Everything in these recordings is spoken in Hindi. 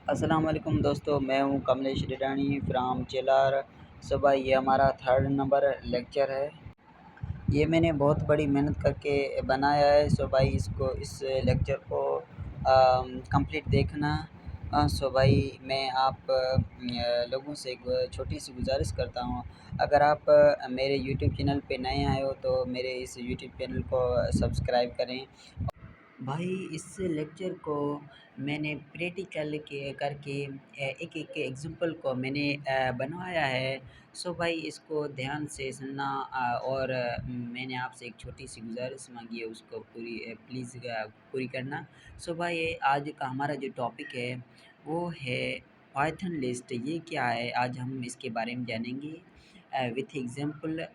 अस्सलाम वालेकुम दोस्तों, मैं हूँ कमलेश रिडानी फ्राम चेलार। सुबह ये हमारा थर्ड नंबर लेक्चर है। ये मैंने बहुत बड़ी मेहनत करके बनाया है। सो भाई इसको इस लेक्चर को कंप्लीट देखना। सो भाई मैं आप लोगों से एक छोटी सी गुजारिश करता हूँ, अगर आप मेरे यूट्यूब चैनल पे नए आए हो तो मेरे इस यूट्यूब चैनल को सब्सक्राइब करें। भाई इस लेक्चर को मैंने प्रैक्टिकल के करके एक-एक एग्ज़ाम्पल को मैंने बनवाया है। सो भाई इसको ध्यान से सुनना और मैंने आपसे एक छोटी-सी गुज़ारिश माँगी है, उसको पूरी प्लीज़ पूरी करना। सो भाई आज का हमारा जो टॉपिक है वो है पाइथन लिस्ट। ये क्या है? आज हम इसके बारे में जानेंगे विथ एग्ज़ाम्पल।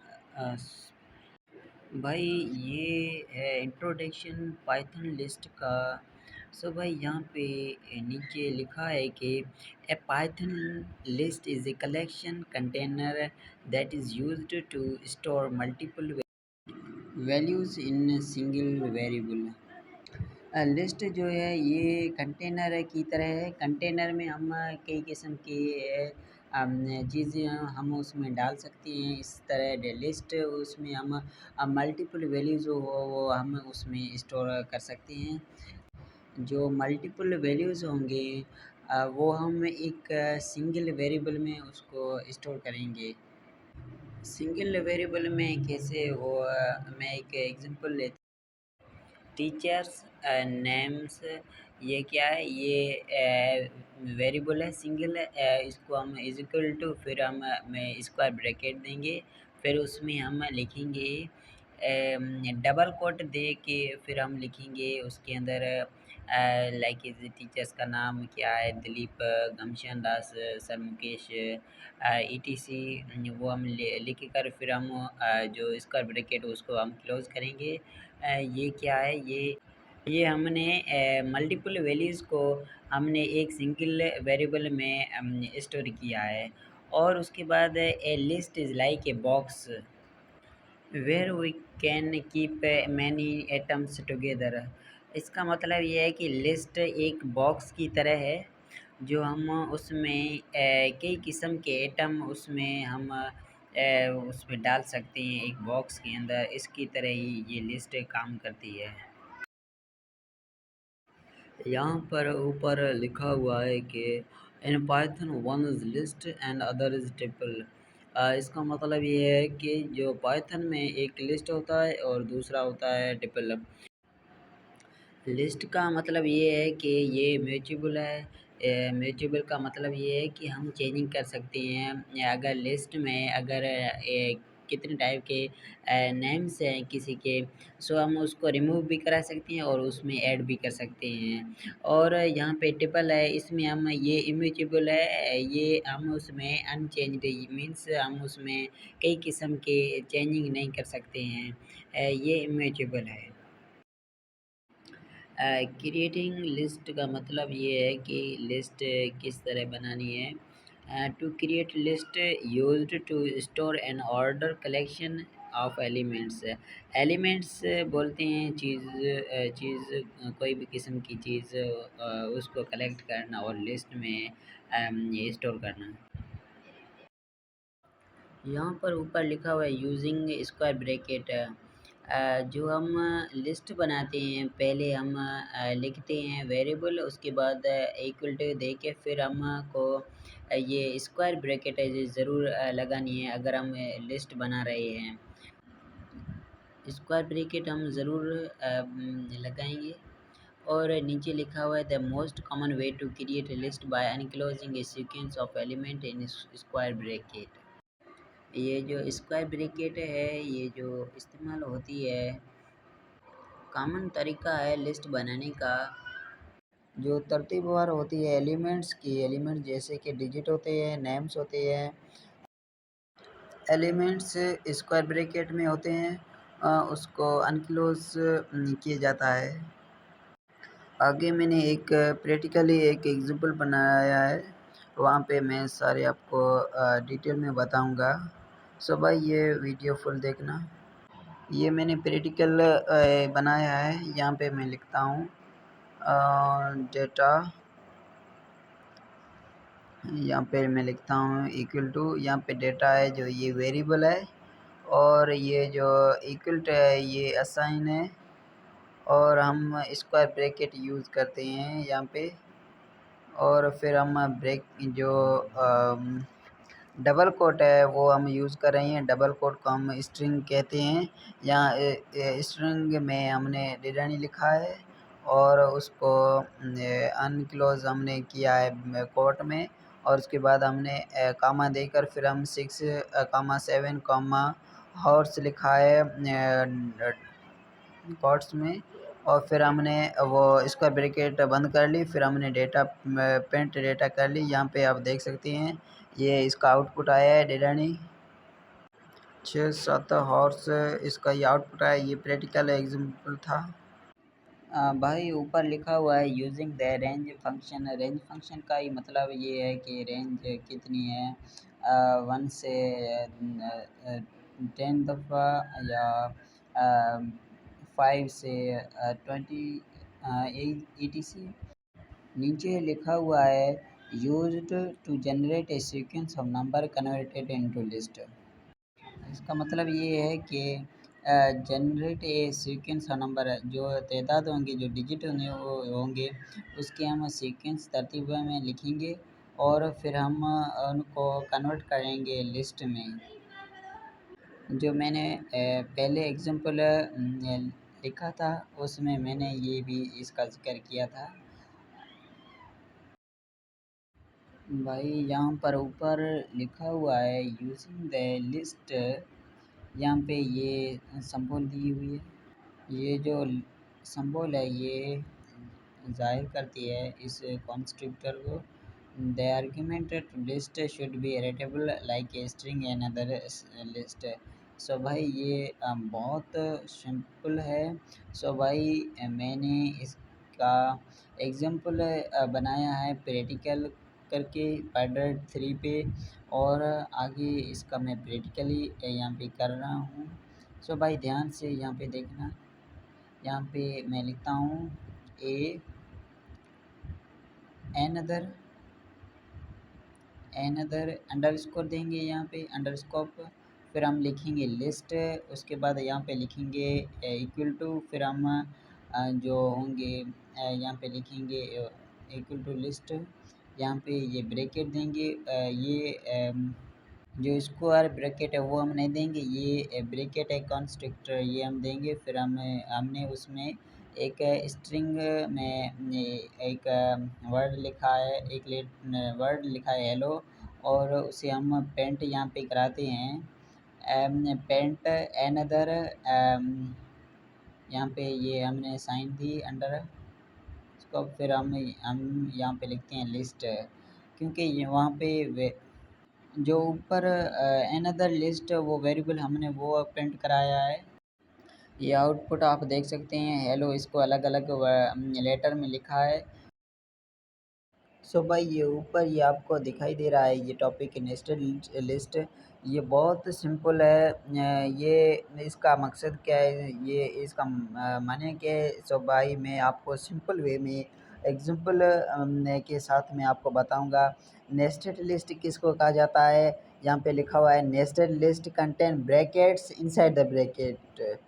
भाई ये है इंट्रोडक्शन पाइथन लिस्ट का। सो भाई यहाँ पे नीचे लिखा है कि a python list is a collection container that is used to store multiple values in single variable. List जो है ये कंटेनर की तरह है। कंटेनर में हम कई किस्म की चीज़ें हम उसमें डाल सकते हैं। इस तरह लिस्ट उसमें हम मल्टीपल वैल्यू जो हो वो हम उसमें स्टोर कर सकते हैं। जो मल्टीपल वैल्यूज़ होंगे वो हम एक सिंगल वेरिएबल में उसको स्टोर करेंगे। सिंगल वेरिएबल में कैसे वो मैं एक एग्ज़ाम्पल लेता हूँ। टीचर्स नेम्स ये क्या है? ये वेरिएबल है सिंगल है। इसको हम इज़ इक्वल टू फिर हम में स्क्वायर ब्रैकेट देंगे, फिर उसमें हम लिखेंगे डबल कोट दे के फिर हम लिखेंगे उसके अंदर लाइक इस टीचर्स का नाम क्या है? दिलीप, घमश्याम दास, सर मुकेश ईटीसी। वो हम लिख कर फिर हम जो स्क्वायर ब्रैकेट उसको हम क्लोज़ करेंगे। ये क्या है? ये हमने मल्टीपल वैल्यूज़ को हमने एक सिंगल वेरिएबल में स्टोर किया है। और उसके बाद a list is like a box where we can keep many items together. इसका मतलब ये है कि लिस्ट एक बॉक्स की तरह है, जो हम उसमें कई किस्म के एटम उसमें हम उसमें डाल सकते हैं एक बॉक्स के अंदर। इसकी तरह ही ये लिस्ट काम करती है। यहाँ पर ऊपर लिखा हुआ है कि in Python one is list and other is triple. इसका मतलब ये है कि जो पाइथन में एक लिस्ट होता है और दूसरा होता है ट्रिपल। लिस्ट का मतलब ये है कि ये म्यूटेबल है। म्यूटेबल का मतलब ये है कि हम चेंजिंग कर सकते हैं। अगर लिस्ट में अगर कितने टाइप के नेम्स हैं किसी के, सो हम उसको रिमूव भी करा सकते हैं और उसमें ऐड भी कर सकते हैं। और यहाँ पे ट्रिपल है, इसमें हम ये इम्यूटेबल है, ये हम उसमें अनचेंज्ड मीन्स हम उसमें कई किस्म के चेंजिंग नहीं कर सकते हैं। ये इम्यूटेबल है। क्रिएटिंग लिस्ट का मतलब ये है कि लिस्ट किस तरह बनानी है। To create list used to store an order collection of elements. Elements बोलते हैं चीज़ कोई भी किस्म की चीज़ उसको कलेक्ट करना और लिस्ट में ये स्टोर करना। यहाँ पर ऊपर लिखा हुआ है यूजिंग स्क्वायर ब्रैकेट। जो हम लिस्ट बनाते हैं पहले हम लिखते हैं वेरिएबल, उसके बाद इक्वल टू दे के फिर हमको ये स्क्वायर ब्रैकेट है ये ज़रूर लगानी है अगर हम लिस्ट बना रहे हैं। स्क्वायर ब्रैकेट हम ज़रूर लगाएंगे। और नीचे लिखा हुआ है the most common way to create a list by enclosing a sequence of element in square bracket. ये जो स्क्वायर ब्रैकेट है ये जो इस्तेमाल होती है, कॉमन तरीका है लिस्ट बनाने का। जो तरतीबवार होती है एलिमेंट्स की, एलिमेंट जैसे कि डिजिट होते हैं, नेम्स होते हैं। एलिमेंट्स स्क्वायर ब्रैकेट में होते हैं, उसको अनक्लोज किया जाता है। आगे मैंने एक प्रैक्टिकली एक एग्जांपल बनाया है, वहाँ पे मैं सारे आपको डिटेल में बताऊंगा। सो भाई ये वीडियो फुल देखना। ये मैंने प्रैक्टिकल बनाया है, यहाँ पे मैं लिखता हूँ डेटा यहाँ पे मैं लिखता हूँ इक्वल टू, यहाँ पे डेटा है जो ये वेरिएबल है, और ये जो इक्वल टू है ये असाइन है, और हम स्क्वायर ब्रैकेट यूज़ करते हैं यहाँ पे। और फिर हम ब्रेक जो डबल कोट है वो हम यूज़ कर रहे हैं। डबल कोट को हम स्ट्रिंग कहते हैं। यहाँ स्ट्रिंग में हमने रिटर्न लिखा है, और उसको अनक्लोज हमने किया है कोट में, और उसके बाद हमने कामा देकर फिर हम 6 कामा 7 कामा हॉर्स लिखा है कोट्स में, और फिर हमने वो स्क्वायर ब्रैकेट बंद कर ली। फिर हमने डेटा प्रिंट डेटा कर ली। यहाँ पे आप देख सकते हैं ये इसका आउटपुट आया है डेटानी 6-7 हॉर्स, इसका ये आउटपुट आया। ये प्रैक्टिकल एग्जाम्पल था। भाई ऊपर लिखा हुआ है using the range function. Range function का ही मतलब ये है कि रेंज कितनी है, 1 से 10 दफ़ा, या 5 से 20 ETC। नीचे लिखा हुआ है used to generate a sequence of number converted into list. इसका मतलब ये है कि जनरेट ए सीक्वेंस नंबर, जो तादाद होंगे, जो डिजिट होंगे वो होंगे, उसके हम सीक्वेंस तरतीब में लिखेंगे, और फिर हम उनको कन्वर्ट करेंगे लिस्ट में। जो मैंने पहले एग्जांपल लिखा था उसमें मैंने ये भी इसका ज़िक्र किया था। भाई यहाँ पर ऊपर लिखा हुआ है यूजिंग द लिस्ट, यहाँ पे ये सिंबल दी हुई है। ये जो सिंबल है ये ज़ाहिर करती है इस कंस्ट्रक्टर को। The argument to list should be iterable like a string and other list. So भाई ये बहुत सिंपल है। सो भाई मैंने इसका एग्जांपल बनाया है प्रैक्टिकल करके पार्ट 3 पे, और आगे इसका मैं प्रैक्टिकली यहाँ पे कर रहा हूँ। सो भाई ध्यान से यहाँ पे देखना। यहाँ पे मैं लिखता हूँ ए एनदर अंडरस्कोर देंगे यहाँ पे अंडरस्कोर, फिर हम लिखेंगे लिस्ट। उसके बाद यहाँ पे लिखेंगे इक्वल टू, फिर हम जो होंगे यहाँ पे लिखेंगे इक्वल टू लिस्ट। यहाँ पे ये ब्रैकेट देंगे, ये जो स्क्वायर ब्रैकेट है वो हम नहीं देंगे, ये ब्रैकेट है कंस्ट्रक्टर ये हम देंगे। फिर हमने उसमें एक स्ट्रिंग में एक वर्ड लिखा है, एक वर्ड लिखा है हेलो, और उसे हम पेंट यहाँ पे कराते हैं पेंट एनदर। यहाँ पे ये हमने साइन दी अंडर इसको, फिर हम यहाँ पे लिखते हैं लिस्ट, क्योंकि ये वहाँ पे जो ऊपर अनदर लिस्ट वो वेरिएबल हमने वो प्रिंट कराया है। ये आउटपुट आप देख सकते हैं हेलो, इसको अलग अलग लेटर में लिखा है। सो भाई ये ऊपर ये आपको दिखाई दे रहा है ये टॉपिक नेस्टेड लिस्ट। ये बहुत सिंपल है। ये इसका मकसद क्या है, ये इसका माने क्या है। सो भाई मैं आपको सिंपल वे में एग्जांपल के साथ मैं आपको बताऊंगा नेस्टेड लिस्ट किसको कहा जाता है। यहाँ पे लिखा हुआ है nested list contain brackets inside the bracket.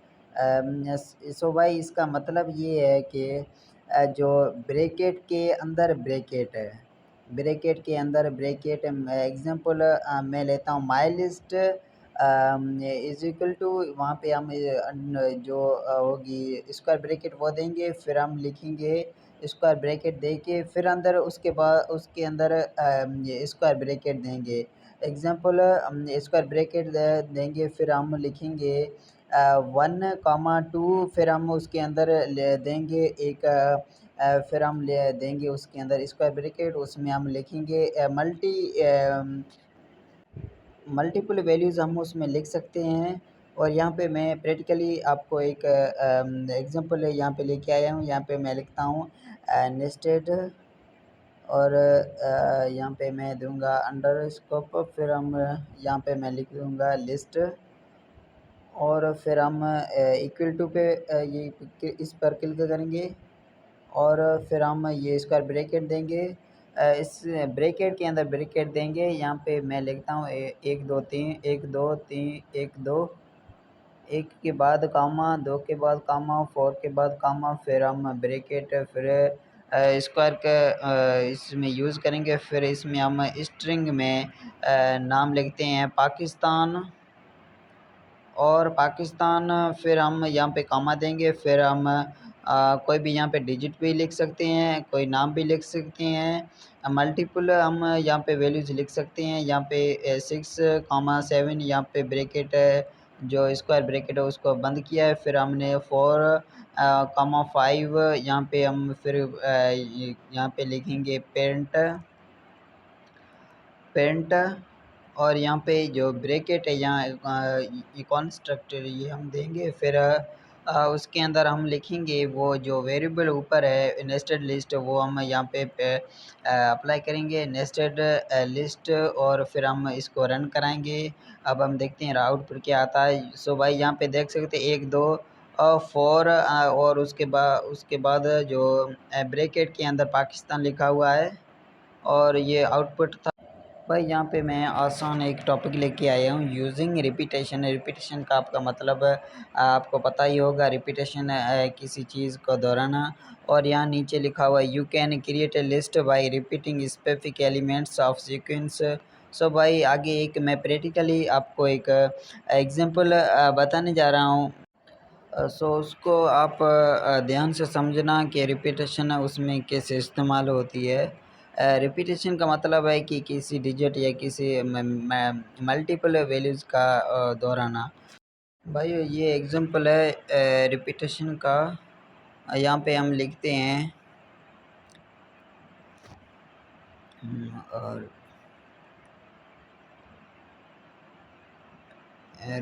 So भाई इसका मतलब ये है कि जो ब्रैकेट के अंदर ब्रैकेट है, ब्रैकेट के अंदर ब्रैकेट। एग्जांपल मैं लेता हूँ my list is equal to, वहाँ पे हम जो होगी स्क्वायर ब्रैकेट वो देंगे, फिर हम लिखेंगे स्क्वायर ब्रैकेट दे के फिर अंदर उसके बाद उसके अंदर ये स्क्वायर ब्रैकेट देंगे। एग्जांपल स्क्वायर ब्रैकेट देंगे, फिर हम लिखेंगे 1, 2, फिर हम उसके अंदर ले देंगे एक फिर हम ले देंगे उसके अंदर स्क्वायर ब्रैकेट, उसमें हम लिखेंगे मल्टीपल वैल्यूज़ हम उसमें लिख सकते हैं। और यहाँ पे मैं प्रैक्टिकली आपको एक एग्जांपल यहाँ पे लेके आया हूँ। यहाँ पे मैं लिखता हूँ नेस्टेड, और यहाँ पे मैं दूंगा अंडरस्कोर, फिर हम यहाँ पे मैं लिख दूंगा लिस्ट, और फिर हम इक्वल टू पे ये इस पर क्लिक करेंगे, और फिर हम ये स्क्वायर ब्रैकेट देंगे। इस ब्रैकेट के अंदर ब्रैकेट देंगे। यहाँ पे मैं लिखता हूँ 1 2 3 1 2 3 1 2, 1 के बाद कामा, 2 के बाद कामा, 4 के बाद कामा, फिर हम ब्रैकेट, फिर स्क्वायर का इसमें यूज़ करेंगे। फिर इसमें हम स्ट्रिंग में नाम लिखते हैं पाकिस्तान, और पाकिस्तान फिर हम यहाँ पे कॉमा देंगे। फिर हम कोई भी यहाँ पे डिजिट भी लिख सकते हैं, कोई नाम भी लिख सकते हैं, मल्टीपल हम यहाँ पे वैल्यूज़ लिख सकते हैं। यहाँ पे 6, 7 यहाँ पे ब्रैकेट जो स्क्वायर ब्रैकेट है उसको बंद किया है। फिर हमने 4, 5 यहाँ पे हम फिर यहाँ पे लिखेंगे पेरेंट, और यहाँ पे जो ब्रैकेट है यहाँ ये कंस्ट्रक्टर ये हम देंगे। फिर उसके अंदर हम लिखेंगे वो जो वेरिएबल ऊपर है नेस्टेड लिस्ट, वो हम यहाँ पे अप्लाई करेंगे नेस्टेड लिस्ट, और फिर हम इसको रन कराएंगे। अब हम देखते हैं आउटपुट क्या आता है। सो भाई यहाँ पे देख सकते हैं 1 2 4, और उसके बाद जो ब्रैकेट के अंदर पाकिस्तान लिखा हुआ है, और ये आउटपुट था। भाई यहाँ पे मैं आसान एक टॉपिक लेके आया हूँ, यूजिंग रिपीटेशन। रिपीटेशन का आपका मतलब आपको पता ही होगा, रिपीटेशन किसी चीज़ को दोहराना। और यहाँ नीचे लिखा हुआ है you can create a list by repeating specific elements of sequence. So भाई आगे एक मैं प्रैक्टिकली आपको एक एग्जांपल बताने जा रहा हूँ। सो उसको आप ध्यान से समझना कि रिपीटेशन उसमें कैसे इस्तेमाल होती है। रिपीटेशन का मतलब है कि किसी डिजिट या किसी मल्टीपल वैल्यूज़ का दोहराना। भाई ये एग्जांपल है रिपीटेशन का। यहाँ पे हम लिखते हैं और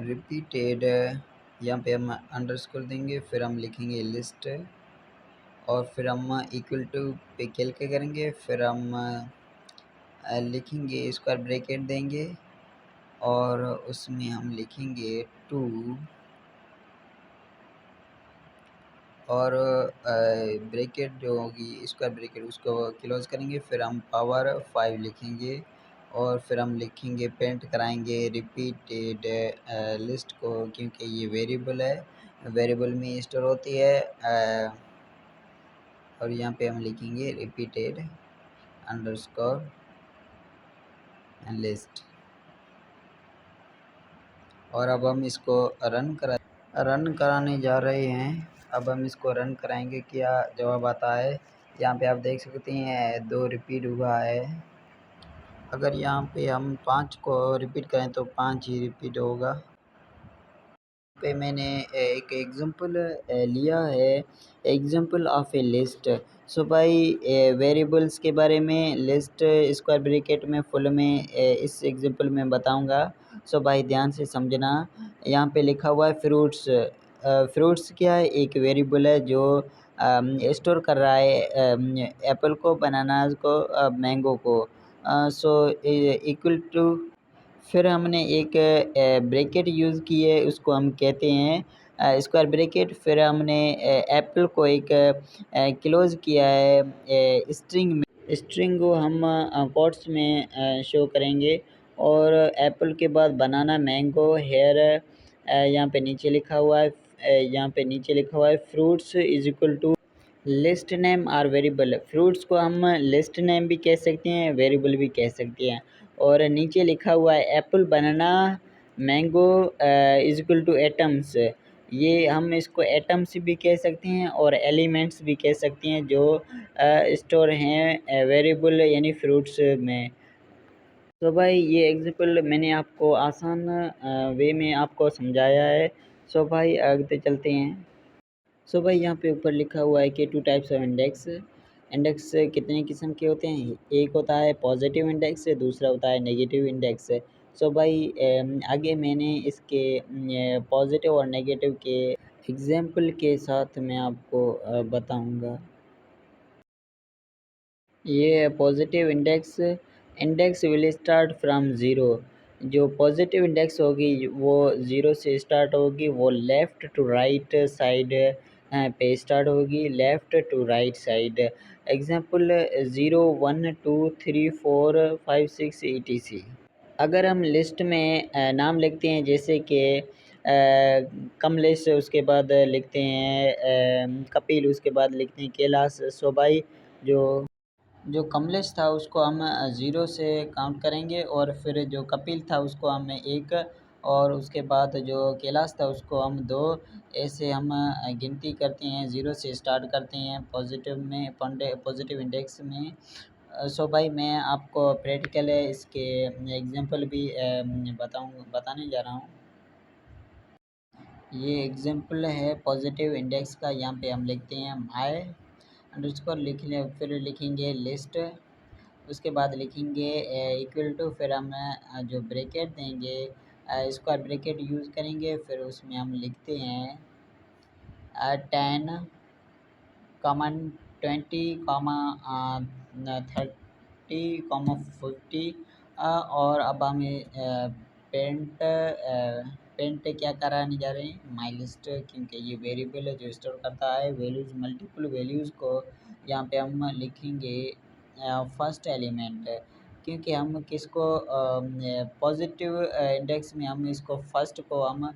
रिपीटेड, यहाँ पे हम अंडरस्कोर देंगे, फिर हम लिखेंगे लिस्ट, और फिर हम इक्वल टू पे कैलकुलेट करेंगे। फिर हम लिखेंगे स्क्वायर ब्रैकेट देंगे, और उसमें हम लिखेंगे 2, और ब्रैकेट जो होगी स्क्वायर ब्रैकेट उसको क्लोज करेंगे। फिर हम पावर 5 लिखेंगे, और फिर हम लिखेंगे पेंट कराएंगे रिपीटेड लिस्ट को, क्योंकि ये वेरिएबल है, वेरिएबल में स्टोर होती है। और यहाँ पे हम लिखेंगे रिपीटेड अंडरस्कोर लिस्ट, और अब हम इसको रन कराने जा रहे हैं। अब हम इसको रन कराएंगे, क्या जवाब आता है। यहाँ पे आप देख सकते हैं 2 रिपीट हुआ है। अगर यहाँ पे हम 5 को रिपीट करें तो 5 ही रिपीट होगा। पे मैंने एक एग्जांपल लिया है, example of A list. So भाई वेरिएबल्स के बारे में लिस्ट स्क्वायर ब्रैकेट में फुल में इस एग्जांपल में बताऊंगा। सो भाई ध्यान से समझना। यहाँ पे लिखा हुआ है फ्रूट्स। फ्रूट्स क्या है, एक वेरिएबल है जो स्टोर कर रहा है एप्पल को, बनानास को, मैंगो को। सो इक्वल टू, फिर हमने एक ब्रैकेट यूज़ की है, उसको हम कहते हैं स्क्वायर ब्रैकेट। फिर हमने एप्पल को एक क्लोज़ किया है स्ट्रिंग में। स्ट्रिंग को हम कोट्स में शो करेंगे, और एप्पल के बाद बनाना, मैंगो, हेयर, यहाँ पे नीचे लिखा हुआ है, यहाँ पे नीचे लिखा हुआ है fruits is equal to list name और वेरिएबल। फ्रूट्स को हम लिस्ट नेम भी कह सकते हैं, वेरिएबल भी कह सकते हैं। और नीचे लिखा हुआ है Apple, banana, mango is equal two atoms. ये हम इसको एटम्स भी कह सकते हैं और एलिमेंट्स भी कह सकते हैं, जो स्टोर हैं वेरिएबल यानी फ्रूट्स में। तो भाई ये एग्जांपल मैंने आपको आसान वे में आपको समझाया है। सो भाई आगे चलते हैं। सो भाई यहाँ पे ऊपर लिखा हुआ है कि 2 टाइप्स ऑफ इंडेक्स। इंडेक्स कितने किस्म के होते हैं, एक होता है पॉजिटिव इंडेक्स, दूसरा होता है नेगेटिव इंडेक्स। सो भाई आगे मैंने इसके पॉजिटिव और नेगेटिव के एग्जाम्पल के साथ मैं आपको बताऊंगा। ये positive index, index will start from zero. जो पॉजिटिव इंडेक्स होगी वो ज़ीरो से स्टार्ट होगी, वो लेफ़्ट टू राइट साइड पे स्टार्ट होगी, left to right side. Example 0 1 2 3 4 5 6 etc। अगर हम लिस्ट में नाम लिखते हैं जैसे कि कमलेश, उसके बाद लिखते हैं कपिल, उसके बाद लिखते हैं कैलाश। सो भाई जो जो कमलेश था उसको हम 0 से काउंट करेंगे, और फिर जो कपिल था उसको हम 1, और उसके बाद जो कैलाश था उसको हम 2। ऐसे हम गिनती करते हैं, 0 से स्टार्ट करते हैं पॉजिटिव में, पॉजिटिव इंडेक्स में। सो भाई मैं आपको प्रैक्टिकल है इसके एग्जांपल भी बताने जा रहा हूँ। ये एग्जांपल है पॉजिटिव इंडेक्स का। यहाँ पे हम लिखते हैं माय अंडरस्कोर, लिख लें, फिर लिखेंगे लिस्ट, उसके बाद लिखेंगे इक्वल टू, फिर हम जो ब्रैकेट देंगे स्क्वायर ब्रैकेट यूज़ करेंगे, फिर उसमें हम लिखते हैं 10 कॉमन 20 कॉमा 30 कॉमा 50। और अब हमें पेंट क्या कराने जा रहे हैं, माई लिस्ट, क्योंकि ये वेरिएबल है जो स्टोर करता है वैल्यूज़, मल्टीपल वैल्यूज़ को। यहाँ पे हम लिखेंगे फर्स्ट एलिमेंट, क्योंकि हम किसको पॉजिटिव इंडेक्स में हम इसको फर्स्ट को हम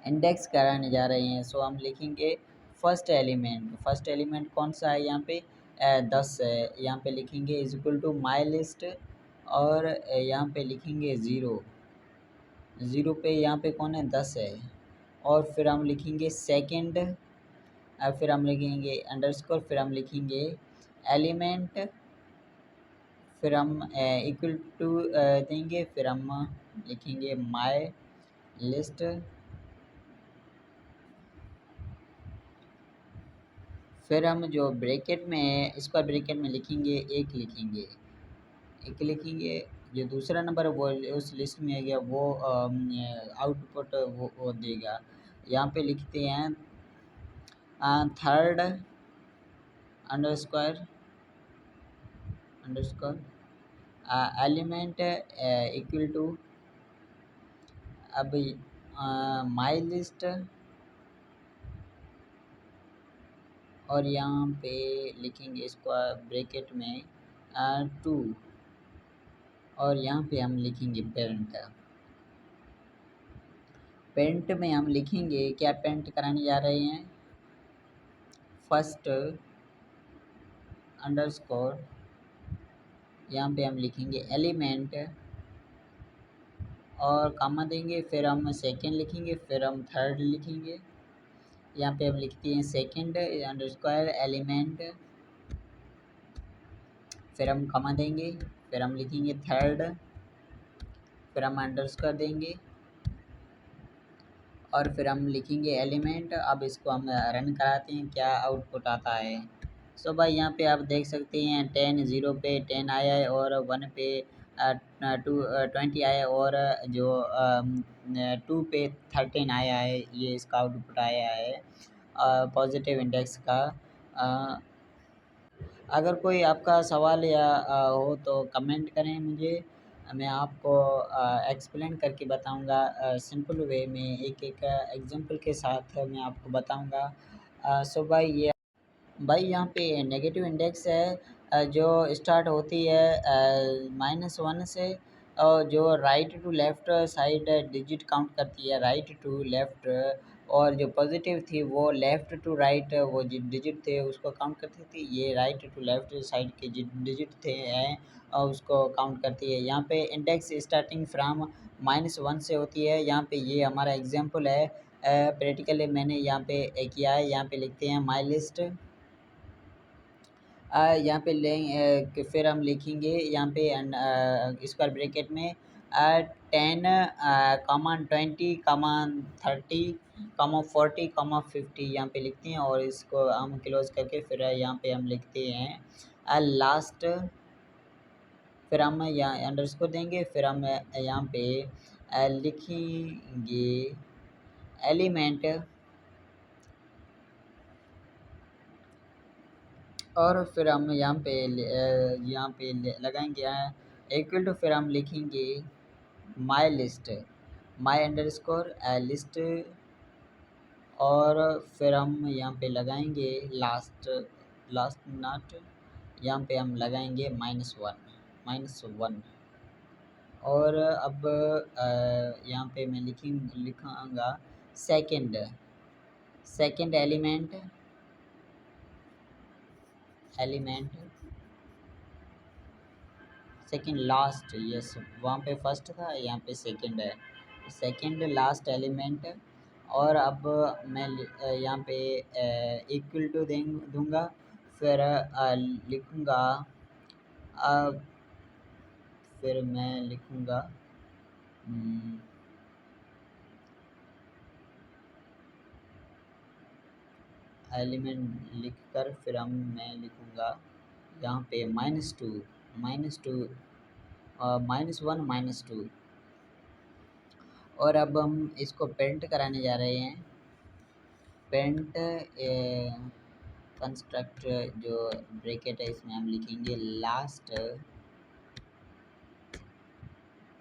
इंडेक्स कराने जा रहे हैं। सो हम लिखेंगे फर्स्ट एलिमेंट कौन सा है यहाँ पे 10 है। यहाँ पे लिखेंगे is equal to my list, और यहाँ पे लिखेंगे ज़ीरो पे यहाँ पे कौन है 10 है। और फिर हम लिखेंगे सेकंड, फिर हम लिखेंगे अंडरस्कोर, फिर हम लिखेंगे एलिमेंट, फिर हम इक्वल टू देंगे, फिर हम लिखेंगे माई लिस्ट, फिर हम जो ब्रैकेट में स्क्वायर ब्रैकेट में लिखेंगे एक लिखेंगे। जो दूसरा नंबर वो उस लिस्ट में आ गया वो आउटपुट वो देगा। यहाँ पे लिखते हैं third underscore element equal to, अब माई लिस्ट, और यहाँ पे लिखेंगे स्क्वायर ब्रैकेट में 2, और यहाँ पे हम लिखेंगे पेरेंट में हम लिखेंगे क्या पेरेंट कराने जा रहे हैं, फर्स्ट अंडरस्कोर, यहाँ पे हम लिखेंगे एलिमेंट और कॉमा देंगे, फिर हम सेकंड लिखेंगे, फिर हम थर्ड लिखेंगे। यहाँ पे हम लिखते हैं सेकंड अंडरस्कोर एलिमेंट, फिर हम कॉमा देंगे, फिर हम लिखेंगे थर्ड, फिर हम अंडरस्कोर देंगे, और फिर हम लिखेंगे एलिमेंट। अब इसको हम रन कराते हैं क्या आउटपुट आता है। सो भाई यहाँ पे आप देख सकते हैं 10 0 पे 10 आया है, और 1 पे 20 आया है, और जो 2 पे 13 आया है। ये इसका आउटपुट आया है पॉजिटिव इंडेक्स का। अ, अगर कोई आपका सवाल या हो तो कमेंट करें मुझे, मैं आपको एक्सप्लेन करके बताऊंगा सिंपल वे में, एक एग्जांपल के साथ मैं आपको बताऊंगा। सो भाई यहाँ पे नेगेटिव इंडेक्स है जो स्टार्ट होती है -1 से, और जो right to left side digit count करती है, राइट टू लेफ़्ट। और जो पॉजिटिव थी वो लेफ़्ट टू राइट वो डिजिट थे उसको काउंट करती थी। ये राइट टू लेफ़्ट साइड के डिजिट थे हैं और उसको काउंट करती है। यहाँ पे इंडेक्स स्टार्टिंग फ्राम -1 से होती है। यहाँ पे ये हमारा एग्जांपल है प्रैक्टिकली मैंने यहाँ पे किया है। यहाँ पे लिखते हैं माई लिस्ट, यहाँ पे कि फिर हम लिखेंगे यहाँ पे स्क्वायर ब्रैकेट में 10 कॉमा 20 कॉमा 30 कॉमा 40 कॉमा 50 यहाँ पे लिखते हैं, और इसको हम क्लोज करके फिर यहाँ पे हम लिखते हैं लास्ट, फिर हम यहाँ अंडरस्कोर देंगे, फिर हम यहाँ पे लिखेंगे एलिमेंट, और फिर हम यहाँ पे लगाएंगे इक्वल टू, फिर हम लिखेंगे my list, my underscore list, और फिर हम यहाँ पे लगाएंगे लास्ट। लास्ट नॉट यहाँ पे हम लगाएंगे -1। और अब यहाँ पे मैं लिखाऊंगा second second element second last, yes, वहाँ पे फर्स्ट था, यहाँ पे सेकंड है, सेकंड लास्ट एलिमेंट। और अब मैं यहाँ पे इक्वल टू दूंगा, फिर लिखूँगा, अब फिर मैं लिखूँगा एलिमेंट लिखकर फिर मैं लिखूँगा यहाँ पे -2 -1 -2। और अब हम इसको पेंट कराने जा रहे हैं। पेंट कंस्ट्रक्ट जो ब्रैकेट है इसमें हम लिखेंगे लास्ट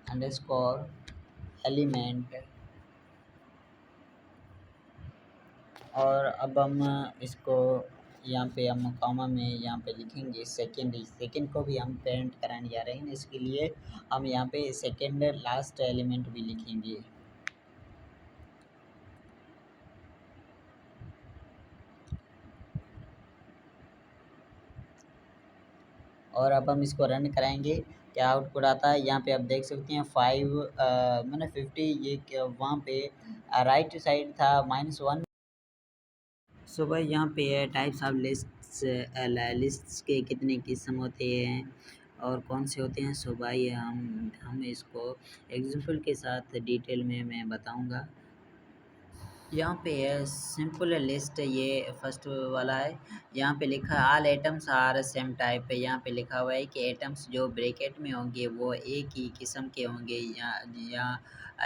अंडरस्कोर एलिमेंट। और अब हम इसको यहाँ पे हम कॉमा में यहाँ पे लिखेंगे सेकंड को भी हम पेंट कराने जा रहे हैं, इसके लिए हम यहाँ पे सेकंड लास्ट एलिमेंट भी लिखेंगे। और अब हम इसको रन कराएंगे, क्या आउटपुट आता है यहाँ पे आप देख सकते हैं 5 मैंने 50, ये वहाँ पे राइट साइड था -1। सो भाई यहाँ पे है टाइप्स ऑफ लिस्ट्स के कितने किस्म होते हैं और कौन से होते हैं। सो भाई हम इसको एग्जांपल के साथ डिटेल में मैं बताऊंगा। यहाँ पे है सिंपल लिस्ट, ये फर्स्ट वाला है। यहाँ पे लिखा है all atoms are same type है। यहाँ पे लिखा हुआ है कि एटम्स जो ब्रैकेट में होंगे वो एक ही किस्म के होंगे, या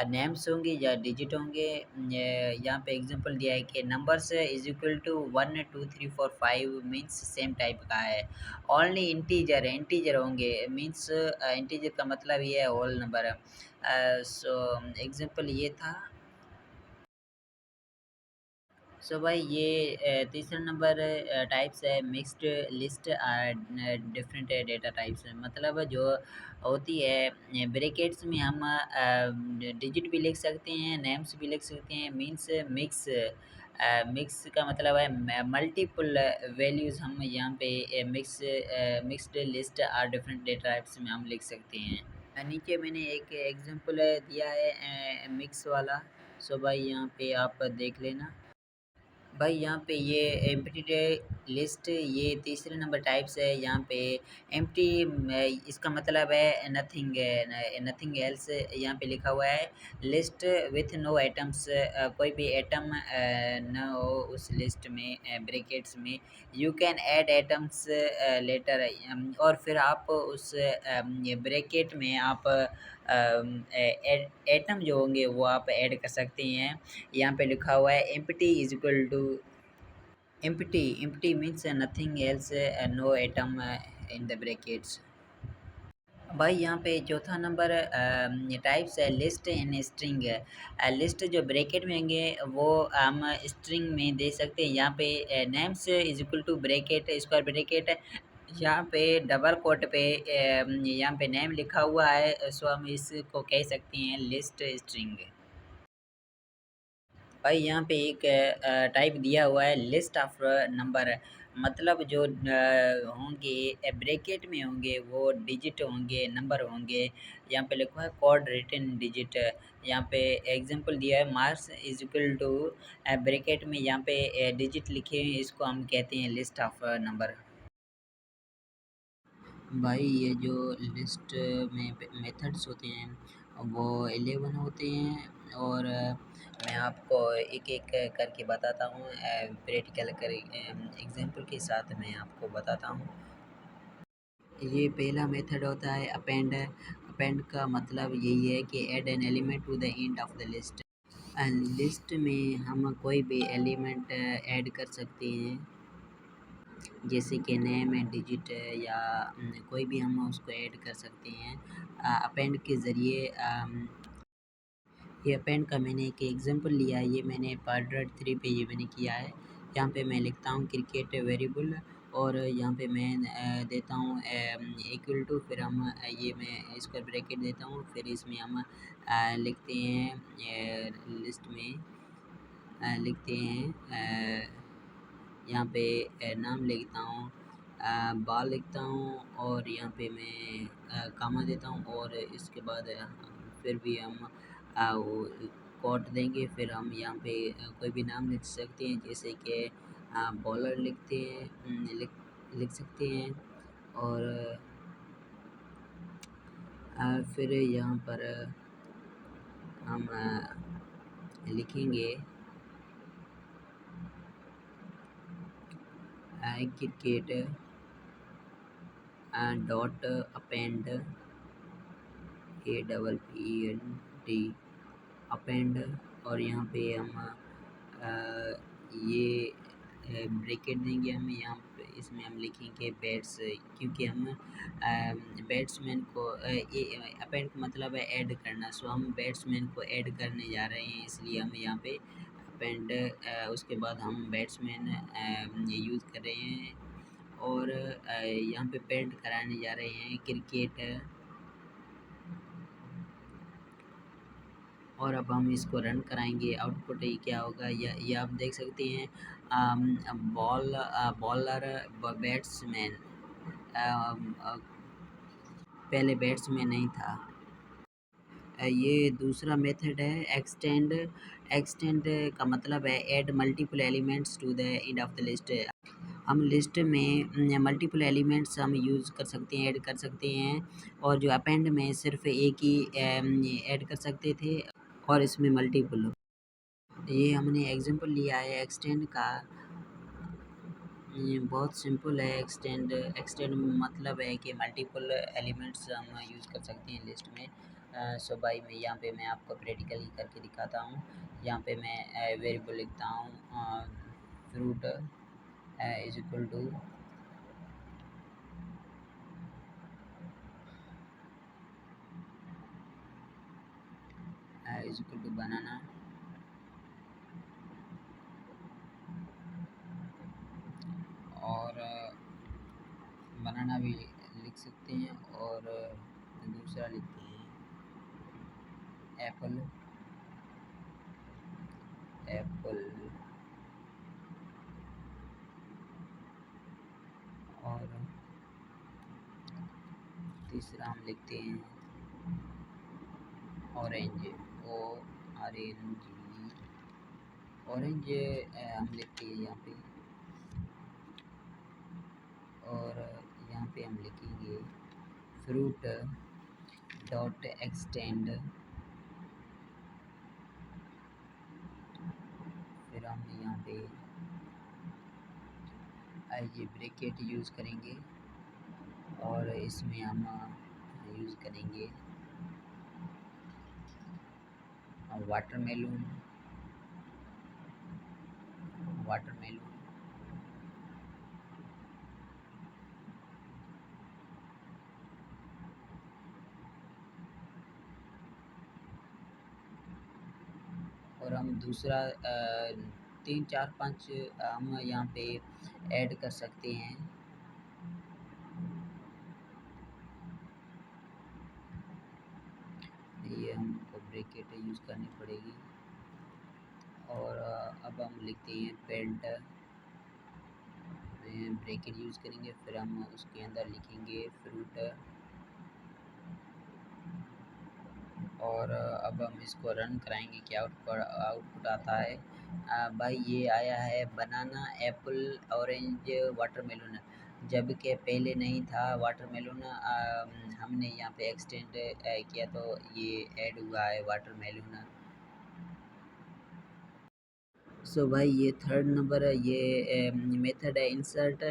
नेम्स होंगे या डिजिट होंगे। यहाँ पे एग्जांपल दिया है कि numbers is equal to 1 2 3 4 5 means same type का है। ओनली इंटीजर होंगे, मीन्स इंटीजर का मतलब ये है होल नंबर। सो एग्जांपल ये था। सो भाई ये तीसरा नंबर टाइप्स है mixed list, different data types है। मतलब जो होती है ब्रैकेट्स में हम डिजिट भी लिख सकते हैं, नेम्स भी लिख सकते हैं, मीन्स मिक्स का मतलब है मल्टीपल वैल्यूज़ हम यहाँ पे मिक्स्ड लिस्ट और डिफरेंट डेटा टाइप्स में हम लिख सकते हैं। नीचे मैंने एक एग्जांपल दिया है मिक्स वाला। सो भाई यहाँ पे आप देख लेना। भाई यहाँ पे ये एम्प्टी लिस्ट, ये तीसरे नंबर टाइप्स है। यहाँ पे एम्प्टी इसका मतलब है नथिंग एल्स। यहाँ पे लिखा हुआ है लिस्ट विथ नो एटम्स, कोई भी एटम न हो उस लिस्ट में ब्रैकेट्स में। You can add atoms later, और फिर आप उस ब्रैकेट में आप एटम जो होंगे वो आप ऐड कर सकते हैं। यहाँ पे लिखा हुआ है empty is equal to empty means nothing else, no atom in the brackets। भाई यहाँ पे चौथा नंबर टाइप्स है लिस्ट इन स्ट्रिंग है। लिस्ट जो ब्रैकेट में होंगे वो हम स्ट्रिंग में दे सकते हैं। यहाँ पे names is equal to bracket square bracket, यहाँ पे डबल कोट पे यहाँ पे नेम लिखा हुआ है, सो हम इसको कह सकते हैं लिस्ट स्ट्रिंग। भाई यहाँ पे एक टाइप दिया हुआ है लिस्ट ऑफ नंबर, मतलब जो होंगे ब्रैकेट में होंगे वो डिजिट होंगे, नंबर होंगे। यहाँ पे लिखा है कोड रिटन डिजिट। यहाँ पे एग्जांपल दिया है marks is equal to bracket में यहाँ पे डिजिट लिखे हैं, इसको हम कहते हैं लिस्ट ऑफ नंबर। भाई ये जो लिस्ट में मेथड्स होते हैं वो 11 होते हैं, और मैं आपको एक-एक करके बताता हूँ, प्रैक्टिकल कर एग्ज़ाम्पल के साथ मैं आपको बताता हूँ। ये पहला मेथड होता है अपेंड। अपेंड का मतलब यही है कि add an element to the end of the list. List में हम कोई भी एलिमेंट ऐड कर सकते हैं, जैसे कि नेम है, डिजिट है, या कोई भी हम उसको ऐड कर सकते हैं अपेंड के ज़रिए। ये अपेंड का मैंने एक एग्जांपल लिया है, ये मैंने पार्ट 3 पे ये मैंने किया है। यहाँ पे मैं लिखता हूँ क्रिकेट वेरिएबल, और यहाँ पे मैं देता हूँ इक्वल टू, फिर हम ये मैं स्क्वायर ब्रैकेट देता हूँ, फिर इसमें हम लिखते हैं लिस्ट में लिखते हैं यहाँ पे नाम लिखता हूँ, बाल लिखता हूँ, और यहाँ पे मैं कामा देता हूँ, और इसके बाद फिर भी हम वो कोट देंगे, फिर हम यहाँ पे कोई भी नाम लिख सकते हैं, जैसे कि बॉलर लिखते हैं, लिख सकते हैं, और फिर यहाँ पर हम लिखेंगे cricket dot append APPEND append, और यहाँ पे हम ये ब्रैकेट देंगे हम यहाँ पे, इसमें हम लिखेंगे बैट्स, क्योंकि हम बैट्समैन को अपेंड का मतलब है ऐड करना, सो हम बैट्समैन को ऐड करने जा रहे हैं, इसलिए हम यहाँ पे अपेंड उसके बाद हम बैट्समैन यूज़ कर रहे हैं, और यहाँ पे पेंट कराने जा रहे हैं क्रिकेट, और अब हम इसको रन कराएंगे, आउटपुट ये क्या होगा, ये आप देख सकते हैं, बॉलर बैट्समैन, पहले बैट्समैन नहीं था। ये दूसरा मेथड है एक्सटेंड। एक्सटेंड का मतलब है add multiple elements to the end of the list. हम लिस्ट में मल्टीपल एलिमेंट्स हम यूज़ कर सकते हैं, ऐड कर सकते हैं, और जो अपेंड में सिर्फ एक ही ऐड कर सकते थे, और इसमें मल्टीपल। ये हमने एग्जांपल लिया है एक्सटेंड का। ये बहुत सिंपल है। एक्सटेंड एक्सटेंड मतलब है कि मल्टीपल एलिमेंट्स हम यूज़ कर सकते हैं लिस्ट में। सो भाई मैं यहाँ पे मैं आपको प्रैक्टिकली करके दिखाता हूँ। यहाँ पे मैं वेरिएबल लिखता हूँ फ्रूट इज इक्वल टू बनाना, और बनाना भी लिख सकते हैं, और दूसरा लिखते हैं एप्पल एप्पल, और तीसरा हम लिखते हैं ऑरेंज, ORANGE, ऑरेंज हम लिखते हैं यहाँ पे, और यहाँ पे हम लिखेंगे फ्रूट डॉट एक्सटेंड, फिर हम यहाँ पे ये ब्रैकेट यूज़ करेंगे, और इसमें हम यूज़ करेंगे वाटरमेलन वाटरमेलन, और हम दूसरा 3 4 5 हम यहाँ पे ऐड कर सकते हैं। ये हमको ब्रैकेट यूज़ करनी पड़ेगी, और अब हम लिखते हैं पेंट, ब्रैकेट यूज़ करेंगे, फिर हम उसके अंदर लिखेंगे फ्रूट, और अब हम इसको रन कराएंगे क्या आउटपुट आता है। भाई ये आया है बनाना एप्पल ऑरेंज वाटरमेलन, जबकि पहले नहीं था वाटरमेलन। हमने यहाँ पे एक्सटेंड किया तो ये ऐड हुआ है वाटरमेलन। सो भाई ये थर्ड नंबर है, ये मेथड है insert.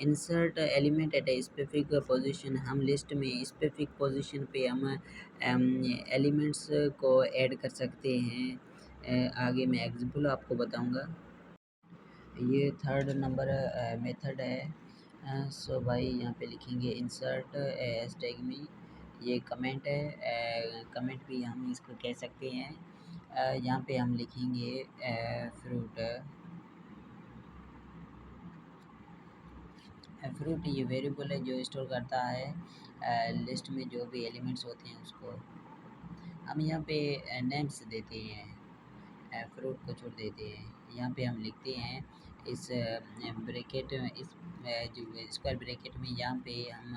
Insert element at a specific position, हम लिस्ट में स्पेसिफिक पोजीशन पे हम एलिमेंट्स को ऐड कर सकते हैं। आगे मैं एग्जांपल आपको बताऊंगा। ये थर्ड नंबर मेथड है। सो भाई यहाँ पे लिखेंगे इंसर्ट हैशटैग में, ये कमेंट है, कमेंट भी हम इसको कह सकते हैं। यहाँ पे हम लिखेंगे फ्रूट फ्रूट ये वेरिएबल है जो स्टोर करता है लिस्ट में जो भी एलिमेंट्स होते हैं उसको। हम यहाँ पे नेम्स देते हैं, फ्रूट को छोड़ देते हैं। यहाँ पे हम लिखते हैं इस ब्रैकेट में, इस जो स्क्वायर ब्रैकेट में यहाँ पे हम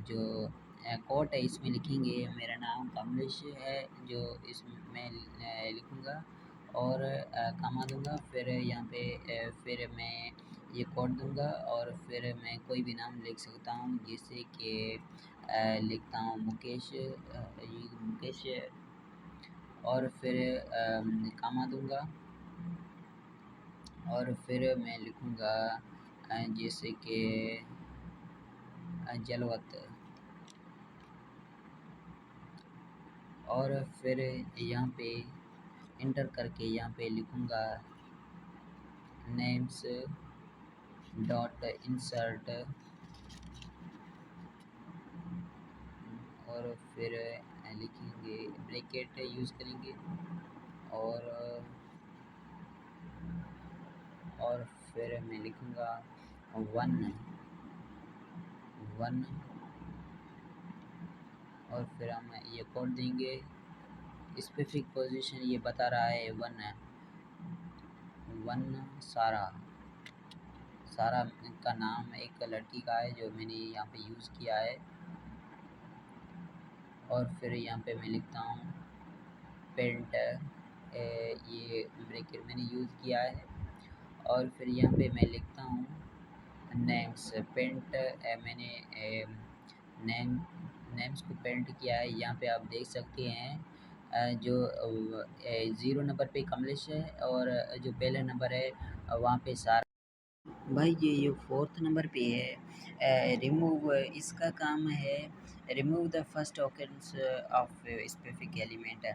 जो कोट है इसमें लिखेंगे मेरा नाम कमलेश है, जो इसमें लिखूँगा और कमा दूँगा। फिर यहाँ पे फिर मैं ये कोड दूँगा और फिर मैं कोई भी नाम लिख सकता हूँ, जैसे कि लिखता हूँ मुकेश, ये मुकेश, और फिर कॉमा दूँगा और फिर मैं लिखूँगा जैसे कि जलवत, और फिर यहाँ पे इंटर करके यहाँ पे लिखूँगा नेम्स डॉट इंसर्ट, और फिर लिखेंगे ब्रैकेट यूज़ करेंगे और और फिर मैं लिखूँगा वन वन, और फिर हम ये कोड देंगे। स्पेसिफिक पोजीशन ये बता रहा है वन है, वन सारा। सारा का नाम एक लड़की का है जो मैंने यहाँ पे यूज़ किया है, और फिर यहाँ पे मैं लिखता हूँ पेंट, ये ब्रैकेट मैंने यूज़ किया है, और फिर यहाँ पे मैं लिखता हूँ नेम्स पेंट, मैंने नेम नेम्स को पेंट किया है। यहाँ पे आप देख सकते हैं जो 0 नंबर पे कमलेश है और जो पहले नंबर है वहाँ पे सारा। भाई ये फोर्थ नंबर पे है रिमूव, इसका काम है remove the first occurrence of specific element.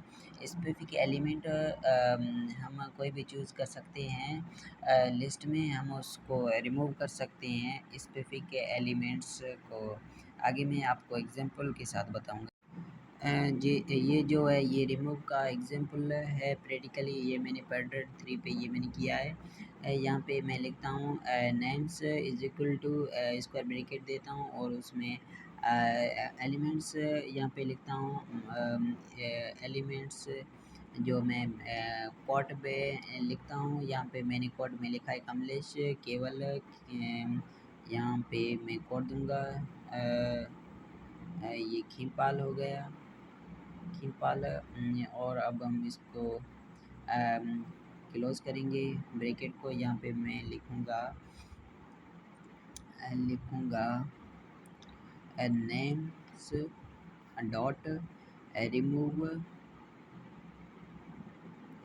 Specific element हम कोई भी चूज़ कर सकते हैं लिस्ट में, हम उसको रिमूव कर सकते हैं स्पेसिफिक एलिमेंट्स को। आगे मैं आपको एग्जांपल के साथ बताऊंगा। जी, ये जो है ये रिमूव का एग्जांपल है प्रैक्टिकली, ये मैंने पैराग्राफ 3 पे ये मैंने किया है। यहाँ पे मैं लिखता हूँ names is equal to square bracket देता हूँ और उसमें एलिमेंट्स यहाँ पे लिखता हूँ एलिमेंट्स जो मैं कोट पे लिखता हूँ। यहाँ पे मैंने कोट में लिखा है कमलेश केवल, यहाँ पे मैं कोड दूँगा ये खीमपाल हो गया, खीमपाल, और अब हम इसको क्लोज़ करेंगे ब्रैकेट को। यहाँ पे मैं लिखूँगा नेम्स डॉट रिमूव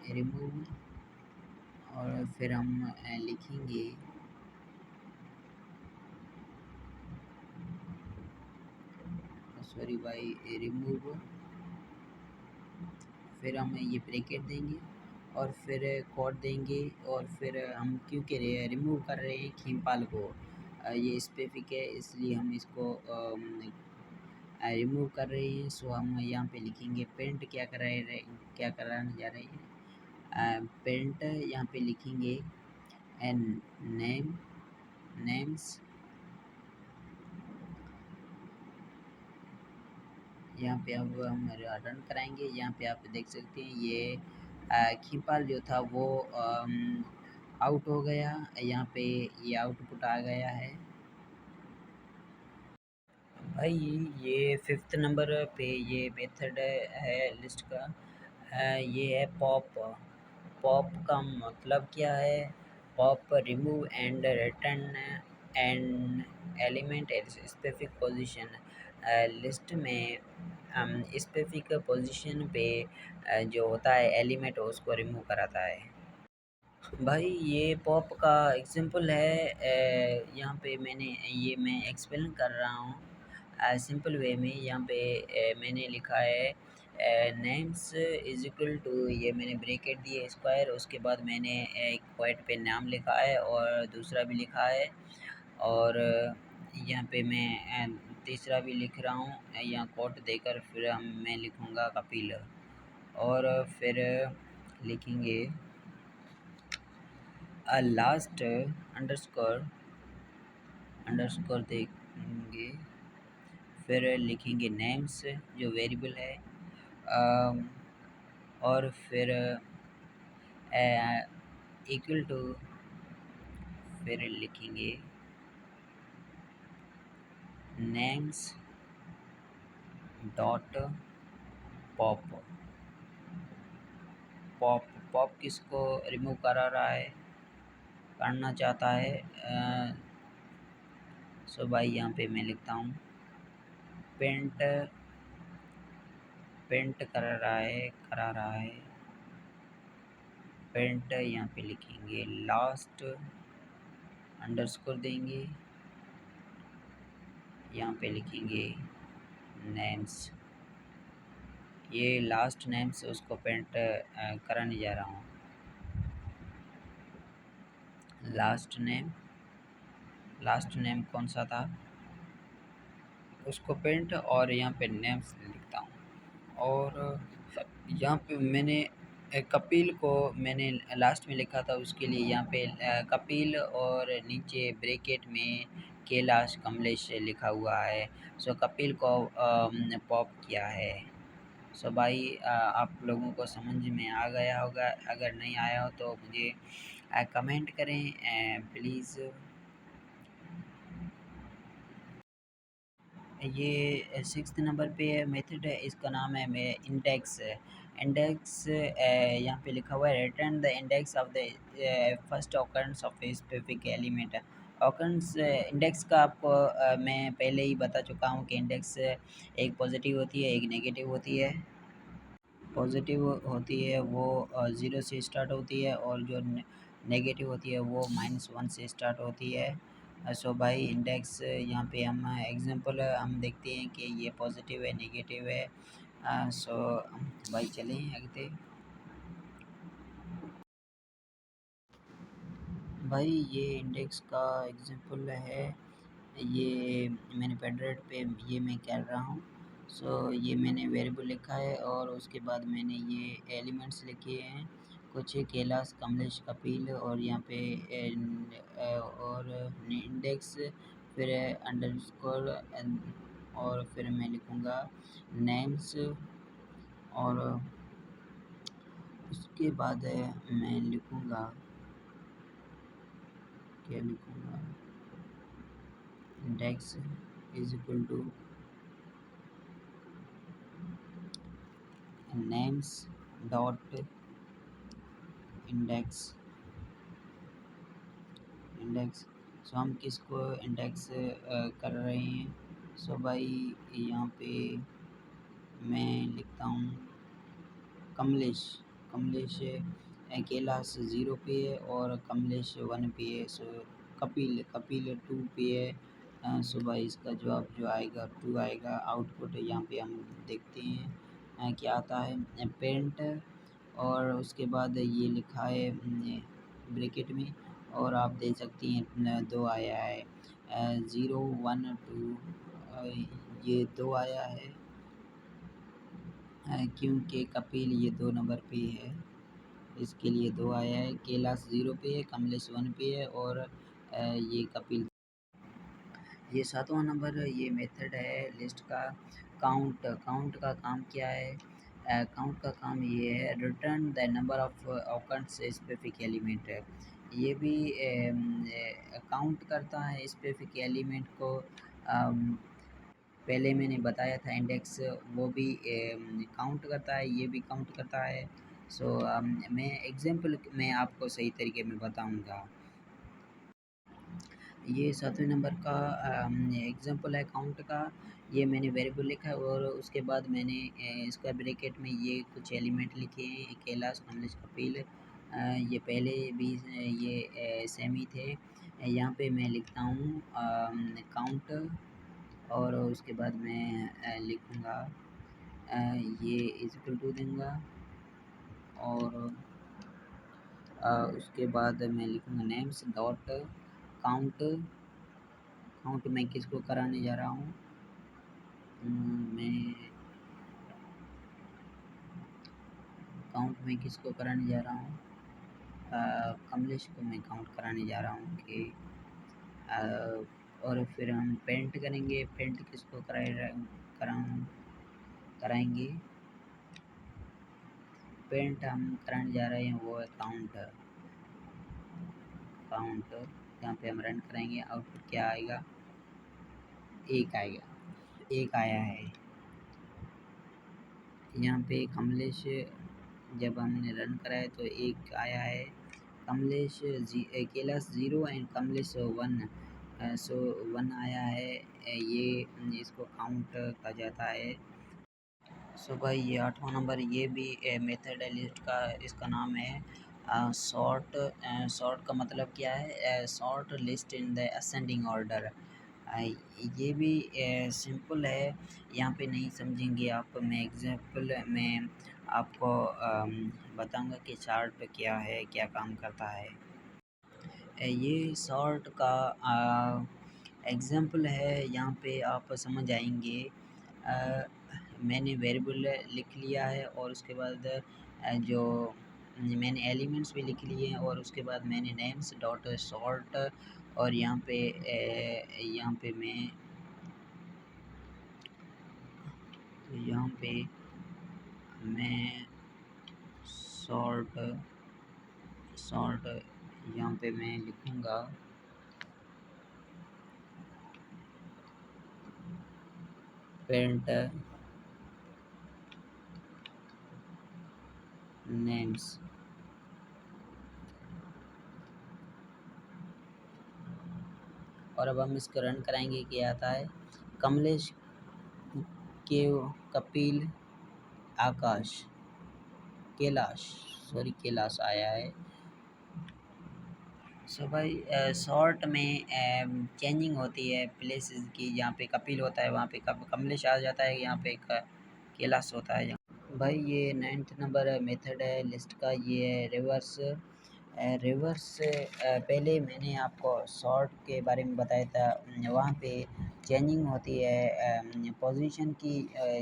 रिमूव, और फिर हम लिखेंगे सॉरी भाई रिमूव, फिर हम ये ब्रैकेट देंगे और फिर कोड देंगे, और फिर हम क्योंकि रिमूव कर रहे हैं खीमपाल को, ये स्पेसिफिक है इसलिए हम इसको रिमूव कर रहे हैं। सो हम यहाँ पे लिखेंगे पेंट क्या क्या कराने जा रहे हैं पेंट, यहाँ पे लिखेंगे एन नेम्स, यहाँ पे अब हम रन कराएंगे। यहाँ पे आप देख सकते हैं ये खीपाल जो था वो आउट हो गया, यहाँ पे ये आउटपुट आ गया है। भाई ये फिफ्थ नंबर पे ये मेथड है लिस्ट का, ये है पॉप। पॉप का मतलब क्या है? Pop remove and return an element at specific position. List में स्पेसिफिक पोजीशन पे जो होता है एलिमेंट उसको रिमूव कराता है। भाई ये पॉप का एग्जांपल है, यहाँ पे मैं एक्सप्लेन कर रहा हूँ सिंपल वे में। यहाँ पे मैंने लिखा है नेम्स इज इक्वल टू, ये मैंने ब्रैकेट दिए स्क्वायर, उसके बाद मैंने एक पॉइंट पे नाम लिखा है और दूसरा भी लिखा है, और यहाँ पे मैं तीसरा भी लिख रहा हूँ यहाँ कोट देकर। फिर मैं लिखूँगा कपिल, और फिर लिखेंगे लास्ट अंडरस्कोर अंडरस्कोर देंगे, फिर लिखेंगे नेम्स जो वेरिएबल है, अम, और फिर इक्वल टू, फिर लिखेंगे names dot pop. Pop pop किसको रिमूव करा रहा है, करना चाहता है। सो भाई यहाँ पे मैं लिखता हूँ पेंट, पेंट करा रहा है पेंट। यहाँ पे लिखेंगे लास्ट, अंडरस्कोर देंगे, यहाँ पे लिखेंगे नेम्स। ये लास्ट नेम से उसको पेंट कराने जा रहा हूँ। लास्ट नेम कौन सा था, उसको पेंट, और यहाँ पे नेम्स लिखता हूँ। और यहाँ पे मैंने कपिल को मैंने लास्ट में लिखा था, उसके लिए यहाँ पे कपिल और नीचे ब्रैकेट में कैलाश कमलेश लिखा हुआ है। सो कपिल को पॉप किया है। सो भाई आप लोगों को समझ में आ गया होगा, अगर नहीं आया हो तो मुझे कमेंट करें प्लीज़। ये 6th नंबर पे मेथड है, इसका नाम है मैं इंडेक्स। इंडेक्स यहाँ पे लिखा हुआ है return the index of the first occurrence of a specific element. Occurrence index का आपको मैं पहले ही बता चुका हूँ कि इंडेक्स एक पॉजिटिव होती है, एक नेगेटिव होती है। पॉजिटिव होती है वो 0 से स्टार्ट होती है, और जो नेगेटिव होती है वो -1 से स्टार्ट होती है। सो भाई इंडेक्स यहाँ पे हम एग्जांपल हम देखते हैं कि ये पॉजिटिव है, नेगेटिव है। सो भाई चलें आगे। भाई ये इंडेक्स का एग्जांपल है, ये मैंने पेड्रेट पे ये मैं कर रहा हूँ। सो ये मैंने वेरिएबल लिखा है, और उसके बाद मैंने ये एलिमेंट्स लिखे हैं कुछ, कैलाश कमलेश कपिल, और यहाँ पे और इंडेक्स, फिर अंडरस्कोर, और फिर मैं लिखूँगा नेम्स, और उसके बाद मैं लिखूँगा, क्या लिखूँगा, index is equal to names dot index. Index, so हम किसको इंडेक्स कर रहे हैं। सो भाई यहाँ पे मैं लिखता हूँ कमलेश। कमलेश कैलाश 0 पे है, और कमलेश 1 पे है। सो कपिल 2 पे है। सो भाई इसका जवाब जो आएगा 2 आएगा। आउटपुट यहाँ पे हम देखते हैं क्या आता है, पेंट, और उसके बाद ये लिखा है ब्रैकेट में, और आप देख सकती हैं 2 आया है, 0 1 2, ये 2 आया है क्योंकि कपिल ये 2 नंबर पे है, इसके लिए 2 आया है। कैलाश 0 पे है, कमलेश 1 पे है, और ये कपिल। ये 7वां नंबर ये मेथड है लिस्ट का काउंट। काउंट का काम क्या है, काउंट का काम ये है return the number of occurrence specific element है। ये भी काउंट करता है स्पेसिफिक एलिमेंट को। पहले मैंने बताया था इंडेक्स, वो भी काउंट करता है, ये भी काउंट करता है। सो मैं एग्जांपल मैं आपको सही तरीके में बताऊंगा। ये 7वें नंबर का एग्जांपल है काउंट का। ये मैंने वेरिएबल लिखा है, और उसके बाद मैंने इसका ब्रैकेट में ये कुछ एलिमेंट लिखे हैं, कैलाश कमलेश कपिल। ये पहले भी ये सेम ही थे। यहाँ पे मैं लिखता हूँ काउंट, और उसके बाद मैं लिखूँगा ये इज इक्वल टू दूँगा, और उसके बाद मैं लिखूँगा नेम्स डॉट काउंट। काउंट मैं किसको कराने जा रहा हूँ, मैं काउंट में किसको कराने जा रहा हूँ, कमलेश को मैं काउंट कराने जा रहा हूँ कि और फिर हम पेंट करेंगे। पेंट किसको कराएंगे? पेंट हम कराने जा रहे हैं, वो है काउंट। यहाँ पे हम रन करेंगे, आउटपुट क्या आएगा? एक आएगा, एक आया है। यहाँ पे कमलेश, जब हमने रन कराया तो एक आया है। कमलेश कैलाश 0 एंड कमलेश 1, सो 1 आया है। ये इसको काउंट कहा जाता है। सो भाई ये 8वां नंबर, ये भी मेथड है लिस्ट का। इसका नाम है सॉर्ट। सॉर्ट का मतलब क्या है? Sort list in the ascending order. ये भी सिंपल है, यहाँ पे नहीं समझेंगे आप। मैं एग्जांपल में आपको बताऊंगा कि चार्ट क्या है, क्या काम करता है। ये सॉर्ट का एग्जांपल है, यहाँ पे आप समझ आएंगे। अ, मैंने वेरिएबल लिख लिया है और उसके बाद जो मैंने एलिमेंट्स भी लिख लिए हैं, और उसके बाद मैंने नेम्स डॉट सॉर्ट, और यहाँ पे मैं सॉर्ट सॉर्ट यहाँ पे मैं लिखूँगा पेंट नेम्स। और अब हम इसको रन कराएंगे, क्या आता है? कमलेश, केव, कपिल, आकाश, कैलाश, सॉरी कैलाश आया है। सो भाई शॉर्ट में चेंजिंग होती है प्लेसेस की। जहाँ पे कपिल होता है वहाँ पे कमलेश आ जाता है, यहाँ पे कैलाश होता है। भाई ये 9th नंबर मेथड है लिस्ट का, ये है रिवर्स। रिवर्स पहले मैंने आपको सॉर्ट के बारे में बताया था। वहाँ पे चेंजिंग होती है पोजीशन की।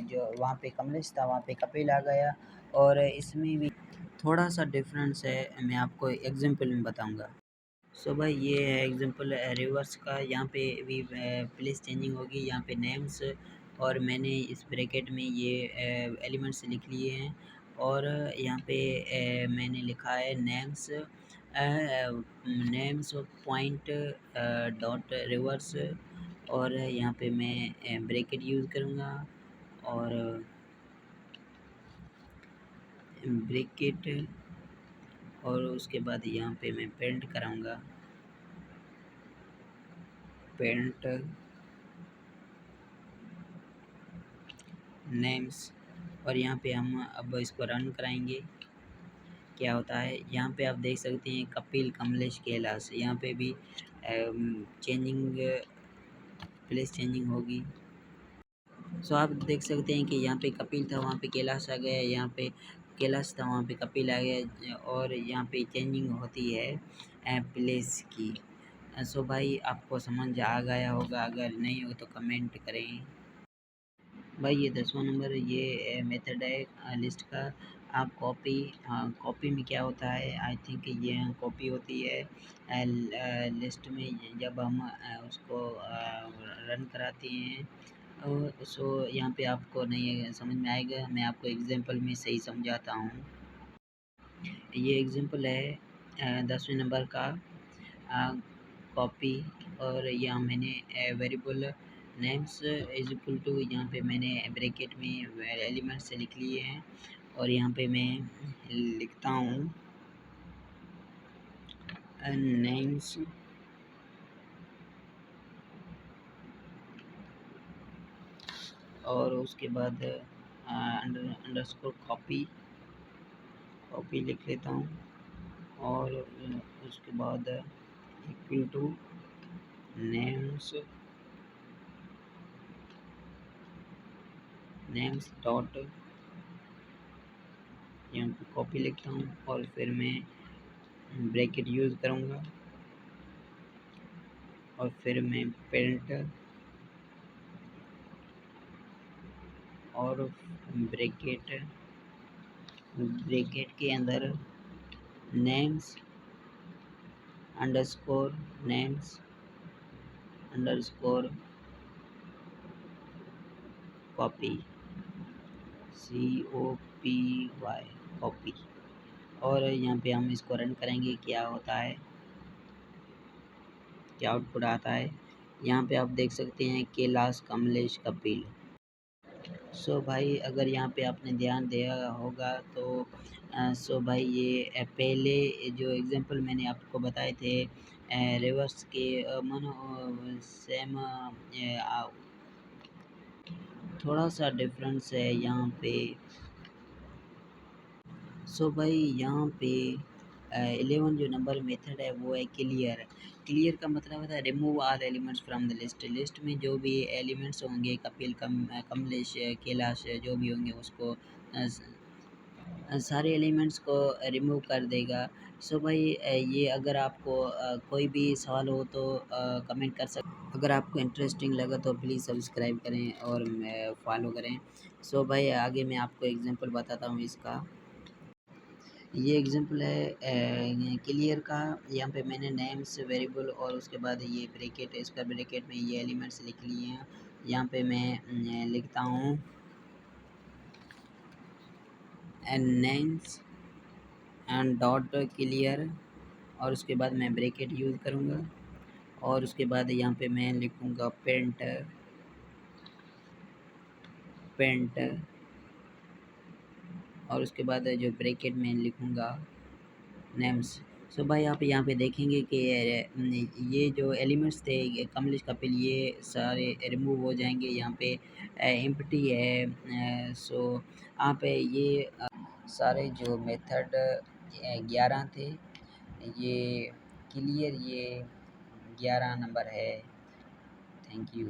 जो वहाँ पे कमलेश था वहाँ पे कपिल आ गया, और इसमें भी थोड़ा सा डिफरेंस है, मैं आपको एग्जांपल में बताऊंगा। सो भाई ये है एग्जांपल रिवर्स का। यहाँ पे भी प्लेस चेंजिंग होगी, यहाँ पे नेम्स, और मैंने इस ब्रैकेट में ये एलिमेंट्स लिख लिए हैं। और यहाँ पे मैंने लिखा है नेम्स पॉइंट डॉट रिवर्स, और यहाँ पे मैं ब्रैकेट यूज़ करूँगा, और ब्रैकेट, और उसके बाद यहाँ पे मैं पेंट कराऊँगा, पेंट नेम्स। और यहाँ पे हम अब इसको रन कराएंगे, क्या होता है? यहाँ पे आप देख सकते हैं कपिल, कमलेश, कैलाश। यहाँ पे भी चेंजिंग, प्लेस चेंजिंग होगी। सो आप देख सकते हैं कि यहाँ पे कपिल था वहाँ पे कैलाश आ गया, यहाँ पे कैलाश था वहाँ पे कपिल आ गया, और यहाँ पे चेंजिंग होती है प्लेस की। सो भाई आपको समझ आ गया होगा, अगर नहीं हो तो कमेंट करें। भाई ये 10वां नंबर, ये मेथड है लिस्ट का। आप कॉपी में क्या होता है? आई थिंक ये कॉपी होती है लिस्ट में, जब हम उसको रन कराते हैं। सो यहाँ पे आपको नहीं समझ में आएगा, मैं आपको एग्जांपल में सही समझाता हूँ। ये एग्जांपल है 10वें नंबर का कॉपी। और यहाँ मैंने variable names is equal to, यहाँ पे मैंने ब्रैकेट में एलिमेंट से लिख लिए हैं, और यहाँ पे मैं लिखता हूँ नेम्स, और उसके बाद अंडरस्कोर कॉपी, कॉपी लिख लेता हूँ, और उसके बाद equal to names, names dot, यहाँ पे कॉपी लिखता हूँ, और फिर मैं ब्रैकेट यूज़ करूँगा, और फिर मैं पेंट, और ब्रैकेट, ब्रैकेट के अंदर names underscore names, underscore copy, COPY copy. और यहाँ पे हम इसको रन करेंगे, क्या होता है, क्या आउटपुट आता है। यहाँ पे आप देख सकते हैं कैलाश कमलेश कपिल। सो भाई अगर यहाँ पे आपने ध्यान दिया होगा तो सो भाई ये पहले जो एग्जांपल मैंने आपको बताए थे रिवर्स के मनो सेम थोड़ा सा डिफरेंस है यहाँ पे। सो भाई यहाँ पे 11 जो नंबर मेथड है वो है क्लियर। क्लियर का मतलब होता है remove all elements from the list. List में जो भी एलिमेंट्स होंगे कपिल कमलेश कैलाश जो भी होंगे उसको सारे एलिमेंट्स को रिमूव कर देगा। सो भाई ये अगर आपको कोई भी सवाल हो तो कमेंट कर सकते। अगर आपको इंटरेस्टिंग लगा तो प्लीज़ सब्सक्राइब करें और फॉलो करें। सो भाई आगे मैं आपको एग्जांपल बताता हूँ इसका। ये एग्जांपल है क्लियर का। यहाँ पे मैंने नेम्स वेरिएबल और उसके बाद ये ब्रैकेट है, इसका ब्रैकेट में ये एलिमेंट्स लिख लिए हैं। यहाँ पे मैं लिखता हूँ नेम्स एंड डॉट क्लियर और उसके बाद मैं ब्रैकेट यूज़ करूँगा और उसके बाद यहाँ पे मैं लिखूँगा पेंट पेंट और उसके बाद जो ब्रैकेट में लिखूँगा नेम्स। सो भाई आप यहाँ पे देखेंगे कि ये जो एलिमेंट्स थे कमलेश कपिल ये सारे रिमूव हो जाएंगे। यहाँ पे एम्प्टी है। सो आप ये सारे जो मेथड 11 थे ये क्लियर ये 11 नंबर है। Thank you.